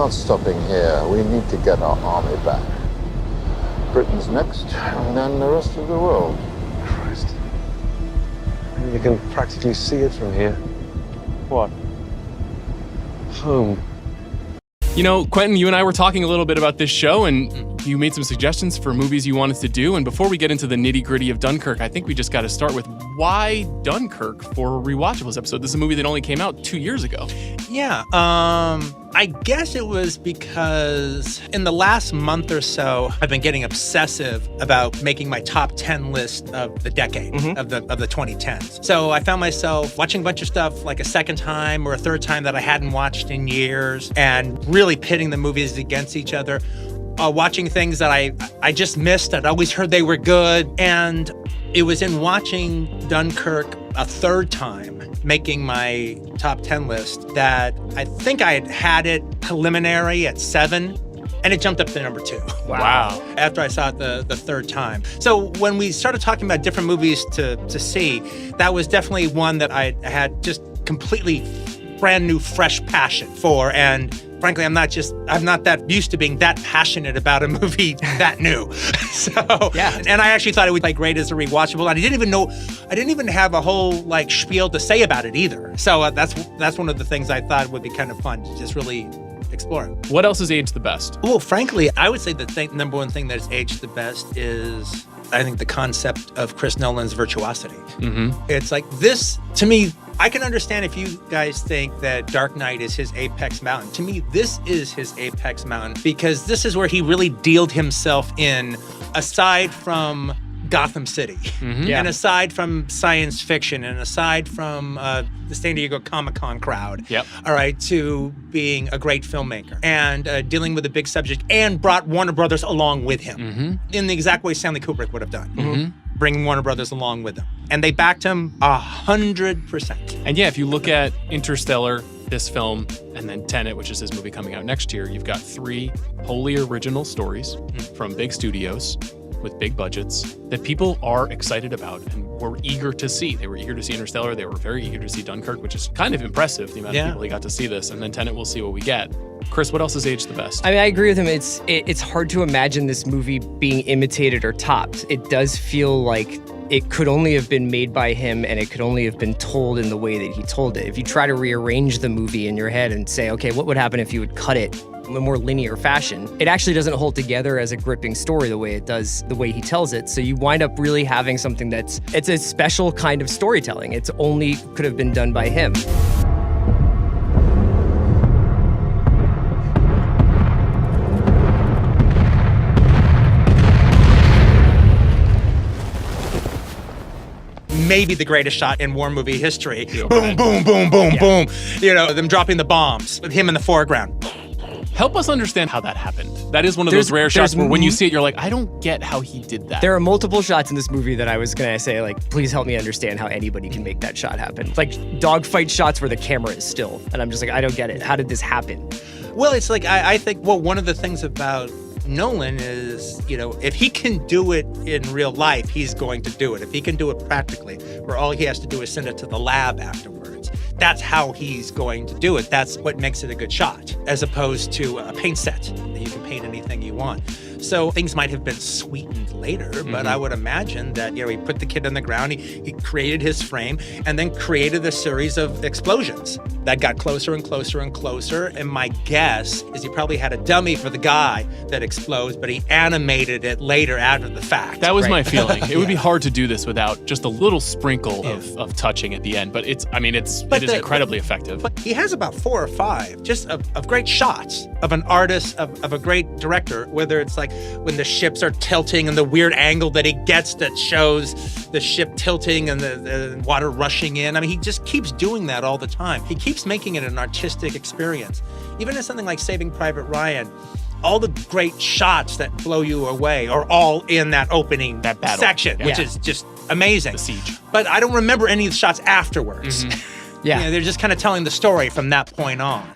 not stopping here. We need to get our army back. Britain's next, and then the rest of the world. Christ. You can practically see it from here. What? Home. You know, Quentin, you and I were talking a little bit about this show, and you made some suggestions for movies you wanted to do. And before we get into the nitty-gritty of Dunkirk, I think we just got to start with why Dunkirk for Rewatchables episode. This is a movie that only came out 2 years ago. Yeah, I guess it was because in the last month or so, I've been getting obsessive about making my top 10 list of the decade, of the 2010s. So I found myself watching a bunch of stuff like a second time or a third time that I hadn't watched in years, and really pitting the movies against each other. Watching things that I just missed. I'd always heard they were good. And it was in watching Dunkirk a third time, making my top 10 list, that I think I had it preliminary at 7, and it jumped up to number 2. Wow. After I saw it the third time. So when we started talking about different movies to see, that was definitely one that I had just completely brand new, fresh passion for. And frankly, I'm not that used to being that passionate about a movie that new. So, yeah. And I actually thought it would be great as a rewatchable. And I didn't even have a whole spiel to say about it either. So that's one of the things I thought would be kind of fun to just really explore. What else has aged the best? Well, frankly, I would say the number one thing that has aged the best is, I think, the concept of Chris Nolan's virtuosity. It's like this, to me, I can understand if you guys think that Dark Knight is his apex mountain. To me, this is his apex mountain, because this is where he really dealed himself in, aside from Gotham City, and aside from science fiction, and aside from the San Diego Comic-Con crowd, all right, to being a great filmmaker and dealing with a big subject, and brought Warner Brothers along with him in the exact way Stanley Kubrick would have done. Bringing Warner Brothers along with him. And they backed him 100%. And yeah, if you look at Interstellar, this film, and then Tenet, which is his movie coming out next year, you've got 3 wholly original stories from big studios with big budgets that people are excited about and were eager to see. They were eager to see Interstellar. They were very eager to see Dunkirk, which is kind of impressive, the amount of people that got to see this. And then Tenet, we'll see what we get. Chris, what else has aged the best? I mean, I agree with him. It's hard to imagine this movie being imitated or topped. It does feel like it could only have been made by him, and it could only have been told in the way that he told it. If you try to rearrange the movie in your head and say, okay, what would happen if you would cut it in a more linear fashion, it actually doesn't hold together as a gripping story the way it does, the way he tells it. So you wind up really having something it's a special kind of storytelling. It's only could have been done by him. Maybe the greatest shot in war movie history. Boom, boom, boom, boom, boom. You know, them dropping the bombs with him in the foreground. Help us understand how that happened. That is one of those rare shots where when you see it, you're like, I don't get how he did that. There are multiple shots in this movie that I was gonna say, please help me understand how anybody can make that shot happen. Like dogfight shots where the camera is still. And I'm just like, I don't get it. How did this happen? Well, it's like, I think, one of the things about Nolan is, if he can do it in real life, he's going to do it. If he can do it practically, where all he has to do is send it to the lab afterwards, that's how he's going to do it. That's what makes it a good shot, as opposed to a paint set that you can paint anything you want. So things might have been sweetened later, but I would imagine that, he put the kid on the ground, he created his frame, and then created a series of explosions that got closer and closer and closer. And my guess is he probably had a dummy for the guy that explodes, but he animated it later after the fact. That was my feeling. It would be hard to do this without just a little sprinkle of touching at the end. But it is incredibly effective. But he has about 4 or 5 just of great shots of an artist, of a great director, whether it's like when the ships are tilting and the weird angle that he gets that shows the ship tilting and the water rushing in. I mean, he just keeps doing that all the time. He keeps making it an artistic experience. Even in something like Saving Private Ryan, all the great shots that blow you away are all in that opening section, which is just amazing. The siege. But I don't remember any of the shots afterwards. Yeah. They're just kind of telling the story from that point on.